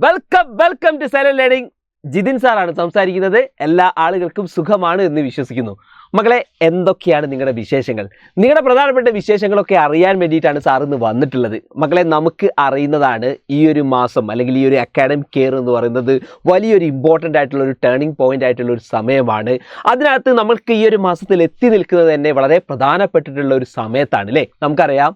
Welcome to silent learning. Jithin സാറാണ് സംസാരിക്കുന്നത്. എല്ലാ ആളുകൾക്കും സുഖമാണ് എന്ന് വിശ്വസിക്കുന്നു. മക്കളെ, എന്തൊക്കെയാണ് നിങ്ങളുടെ വിശേഷങ്ങൾ? നിങ്ങളുടെ പ്രധാനപ്പെട്ട വിശേഷങ്ങളൊക്കെ അറിയാൻ വേണ്ടിയിട്ടാണ് സാർ ഇന്ന് വന്നിട്ടുള്ളത്. മക്കളെ, നമുക്ക് അറിയുന്നതാണ് ഈ ഒരു മാസം അല്ലെങ്കിൽ ഈ ഒരു അക്കാഡമിക് ഇയർ എന്ന് പറയുന്നത് വലിയൊരു ഇമ്പോർട്ടൻ്റ് ആയിട്ടുള്ള ഒരു ടേണിംഗ് പോയിന്റ് ആയിട്ടുള്ള ഒരു സമയമാണ്. അതിനകത്ത് നമ്മൾക്ക് ഈ ഒരു മാസത്തിൽ എത്തി നിൽക്കുന്നത് തന്നെ വളരെ പ്രധാനപ്പെട്ടിട്ടുള്ള ഒരു സമയത്താണ് അല്ലേ. നമുക്കറിയാം,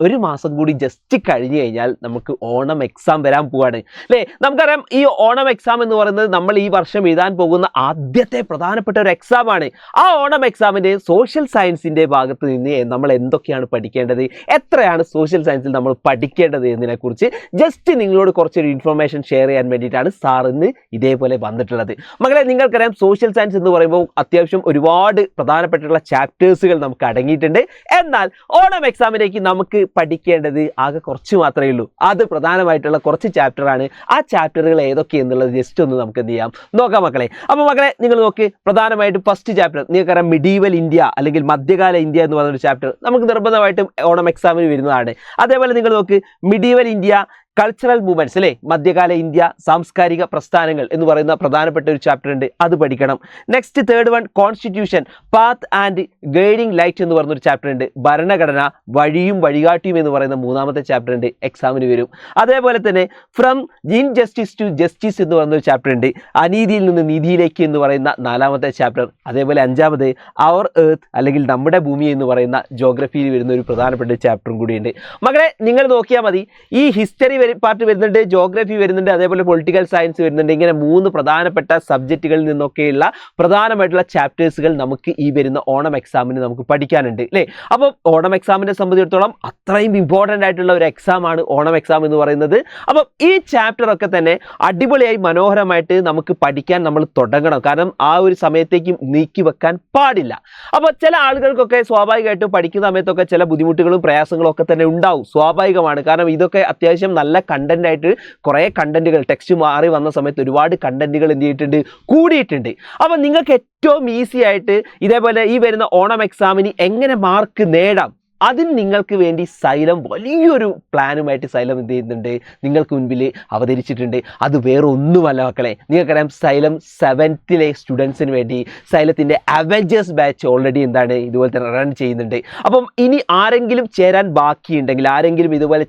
ഒരു മാസം കൂടി ജസ്റ്റ് കഴിഞ്ഞ് കഴിഞ്ഞാൽ നമുക്ക് ഓണം എക്സാം വരാൻ പോവാണ് അല്ലേ. നമുക്കറിയാം, ഈ ഓണം എക്സാം എന്ന് പറയുന്നത് നമ്മൾ ഈ വർഷം എഴുതാൻ പോകുന്ന ആദ്യത്തെ പ്രധാനപ്പെട്ട ഒരു എക്സാം ആണ്. ആ ഓണം എക്സാമിൻ്റെ സോഷ്യൽ സയൻസിൻ്റെ ഭാഗത്ത് നിന്ന് നമ്മൾ എന്തൊക്കെയാണ് പഠിക്കേണ്ടത്, എത്രയാണ് സോഷ്യൽ സയൻസിൽ നമ്മൾ പഠിക്കേണ്ടത് എന്നതിനെക്കുറിച്ച് ജസ്റ്റ് നിങ്ങളോട് കുറച്ചൊരു ഇൻഫർമേഷൻ ഷെയർ ചെയ്യാൻ വേണ്ടിയിട്ടാണ് സാർ ഇന്ന് ഇതേപോലെ വന്നിട്ടുള്ളത്. മകളെ, നിങ്ങൾക്കറിയാം, സോഷ്യൽ സയൻസ് എന്ന് പറയുമ്പോൾ അത്യാവശ്യം ഒരുപാട് പ്രധാനപ്പെട്ടുള്ള ചാപ്റ്റേഴ്സുകൾ നമുക്ക് അടങ്ങിയിട്ടുണ്ട്. എന്നാൽ ഓണം എക്സാമിലേക്ക് നമുക്ക് പഠിക്കേണ്ടത് ആകെ കുറച്ച് മാത്രമേ ഉള്ളൂ. അത് പ്രധാനമായിട്ടുള്ള കുറച്ച് ചാപ്റ്ററാണ്. ആ ചാപ്റ്ററുകൾ ഏതൊക്കെ എന്നുള്ളത് ജസ്റ്റ് ഒന്ന് നമുക്ക് എന്ത് ചെയ്യാം, നോക്കാം മക്കളെ. അപ്പോൾ മക്കളെ, നിങ്ങൾ നോക്ക്, പ്രധാനമായിട്ടും ഫസ്റ്റ് ചാപ്റ്റർ നിങ്ങൾക്കറിയാം, മിഡീവൽ ഇന്ത്യ അല്ലെങ്കിൽ മധ്യകാല ഇന്ത്യ എന്ന് പറയുന്ന ചാപ്റ്റർ നമുക്ക് നിർബന്ധമായിട്ടും ഓണം എക്സാമിന് വരുന്നതാണ്. അതേപോലെ നിങ്ങൾ നോക്ക്, മിഡീവൽ ഇന്ത്യ കൾച്ചറൽ മൂവ്മെന്റ്സ് അല്ലേ, മധ്യകാല ഇന്ത്യ സാംസ്കാരിക പ്രസ്ഥാനങ്ങൾ എന്ന് പറയുന്ന പ്രധാനപ്പെട്ട ഒരു ചാപ്റ്റർ ഉണ്ട്, അത് പഠിക്കണം. Next third one, constitution path and guiding light എന്ന് പറയുന്ന ഒരു ചാപ്റ്റർ ഉണ്ട്. ഭരണഘടന വഴിയും വഴികാട്ടിയും എന്ന് പറയുന്ന മൂന്നാമത്തെ ചാപ്റ്റർ ഉണ്ട്, എക്സാമിന് വരും. അതേപോലെ തന്നെ ഫ്രം ഇൻജസ്റ്റിസ് ടു ജസ്റ്റിസ് എന്ന് പറയുന്ന ഒരു ചാപ്റ്റർ ഉണ്ട്. അനീതിയിൽ നിന്ന് നീതിയിലേക്ക് എന്ന് പറയുന്ന നാലാമത്തെ ചാപ്റ്റർ. അതേപോലെ അഞ്ചാമത് അവർ എർത്ത് അല്ലെങ്കിൽ നമ്മുടെ ഭൂമി എന്ന് പറയുന്ന ജോഗ്രഫിയിൽ വരുന്ന ഒരു പ്രധാനപ്പെട്ട ചാപ്റ്ററും കൂടിയുണ്ട്. മകളെ, നിങ്ങൾ നോക്കിയാൽ മതി, ഈ ഹിസ്റ്ററി പാർട്ട് വരുന്നുണ്ട്, ജോഗ്രഫി വരുന്നുണ്ട്, അതേപോലെ പൊളിറ്റിക്കൽ സയൻസ് വരുന്നുണ്ട്. ഇങ്ങനെ മൂന്ന് പ്രധാനപ്പെട്ട സബ്ജക്റ്റുകളിൽ നിന്നൊക്കെയുള്ള പ്രധാനമായിട്ടുള്ള ചാപ്റ്റേഴ്സുകൾ നമുക്ക് ഈ വരുന്ന ഓണം എക്സാമിന് നമുക്ക് പഠിക്കാനുണ്ട് അല്ലേ. അപ്പം ഓണം എക്സാമിനെ സംബന്ധിച്ചിടത്തോളം അത്രയും ഇമ്പോർട്ടൻ്റ് ആയിട്ടുള്ള ഒരു എക്സാമാണ് ഓണം എക്സാം എന്ന് പറയുന്നത്. അപ്പം ഈ ചാപ്റ്ററൊക്കെ തന്നെ അടിപൊളിയായി മനോഹരമായിട്ട് നമുക്ക് പഠിക്കാൻ നമ്മൾ തുടങ്ങണം. കാരണം ആ ഒരു സമയത്തേക്ക് നീക്കി വെക്കാൻ പാടില്ല. അപ്പോൾ ചില ആളുകൾക്കൊക്കെ സ്വാഭാവികമായിട്ടും പഠിക്കുന്ന സമയത്തൊക്കെ ചില ബുദ്ധിമുട്ടുകളും പ്രയാസങ്ങളും ഒക്കെ തന്നെ ഉണ്ടാവും, സ്വാഭാവികമാണ്. കാരണം ഇതൊക്കെ അത്യാവശ്യം നല്ല കണ്ടന്റ് ആയിട്ട് കുറേ കണ്ടന്റുകൾ ടെക്സ്റ്റ് മാറി വന്ന സമയത്ത് ഒരുപാട് കണ്ടന്റുകൾ എന്ത് ചെയ്തിട്ടുണ്ട്, കൂടിയിട്ടുണ്ട്. അപ്പം നിങ്ങൾക്ക് ഏറ്റവും ഈസി ആയിട്ട് ഇതേപോലെ ഈ വരുന്ന ഓണം എക്സാമിന് എങ്ങനെ മാർക്ക് നേടാം, അതിന് നിങ്ങൾക്ക് വേണ്ടി സൈലം വലിയൊരു പ്ലാനുമായിട്ട് സൈലം എന്ത് ചെയ്യുന്നുണ്ട്, നിങ്ങൾക്ക് മുൻപിൽ അവതരിച്ചിട്ടുണ്ട്. അത് വേറെ ഒന്നുമല്ല മക്കളെ, നിങ്ങൾക്കറിയാം, സൈലം 7th സ്റ്റുഡൻസിന് വേണ്ടി സൈലത്തിൻ്റെ അവഞ്ചേഴ്സ് ബാച്ച് ഓൾറെഡി എന്താണ് ഇതുപോലെ തന്നെ റൺ ചെയ്യുന്നുണ്ട്. അപ്പം ഇനി ആരെങ്കിലും ചേരാൻ ബാക്കിയുണ്ടെങ്കിൽ, ആരെങ്കിലും ഇതുപോലെ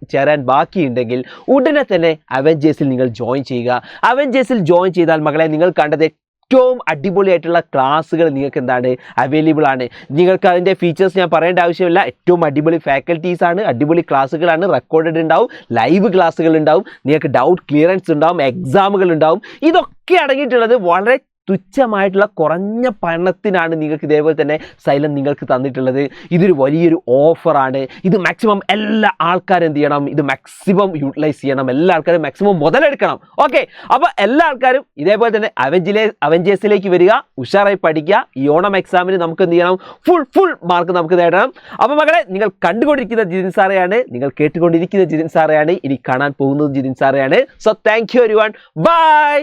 ചേരാൻ ബാക്കിയുണ്ടെങ്കിൽ ഉടനെ തന്നെ അവഞ്ചേഴ്സിൽ നിങ്ങൾ ജോയിൻ ചെയ്യുക. അവഞ്ചേഴ്സിൽ ജോയിൻ ചെയ്താൽ മക്കളെ, നിങ്ങൾ കണ്ടത് ഏറ്റവും അടിപൊളിയായിട്ടുള്ള ക്ലാസ്സുകൾ നിങ്ങൾക്ക് എന്താണ് അവൈലബിൾ ആണ്. നിങ്ങൾക്ക് അതിൻ്റെ ഫീച്ചേഴ്സ് ഞാൻ പറയേണ്ട ആവശ്യമില്ല. ഏറ്റവും അടിപൊളി ഫാക്കൽറ്റീസാണ്, അടിപൊളി ക്ലാസ്സുകളാണ്, റെക്കോർഡഡ് ഉണ്ടാവും, ലൈവ് ക്ലാസ്സുകൾ ഉണ്ടാവും, നിങ്ങൾക്ക് ഡൗട്ട് ക്ലിയറൻസ് ഉണ്ടാവും, എക്സാമുകൾ ഉണ്ടാവും. ഇതൊക്കെ അടങ്ങിയിട്ടുള്ളത് വളരെ തുച്ഛമായിട്ടുള്ള കുറഞ്ഞ പണത്തിനാണ് നിങ്ങൾക്ക് ഇതേപോലെ തന്നെ സൈലം നിങ്ങൾക്ക് തന്നിട്ടുള്ളത്. ഇതൊരു വലിയൊരു ഓഫറാണ്. ഇത് മാക്സിമം എല്ലാ ആൾക്കാരും എന്ത് ചെയ്യണം, ഇത് മാക്സിമം യൂട്ടിലൈസ് ചെയ്യണം, എല്ലാ ആൾക്കാരും മാക്സിമം മുതലെടുക്കണം. ഓക്കെ, അപ്പോൾ എല്ലാ ആൾക്കാരും ഇതേപോലെ തന്നെ അവഞ്ചേഴ്സിലേക്ക് വരിക, ഉഷാറായി പഠിക്കുക. ഈ ഓണം എക്സാമിന് നമുക്ക് എന്ത് ചെയ്യണം, ഫുൾ മാർക്ക് നമുക്ക് നേടണം. അപ്പോൾ മകളെ, നിങ്ങൾ കണ്ടുകൊണ്ടിരിക്കുന്ന ജിതിൻ സാറെയാണ്, നിങ്ങൾ കേട്ടുകൊണ്ടിരിക്കുന്ന ജിതിൻ സാറെയാണ്, ഇനി കാണാൻ പോകുന്നത് ജിതിൻ സാറെയാണ്. So thank you everyone, by.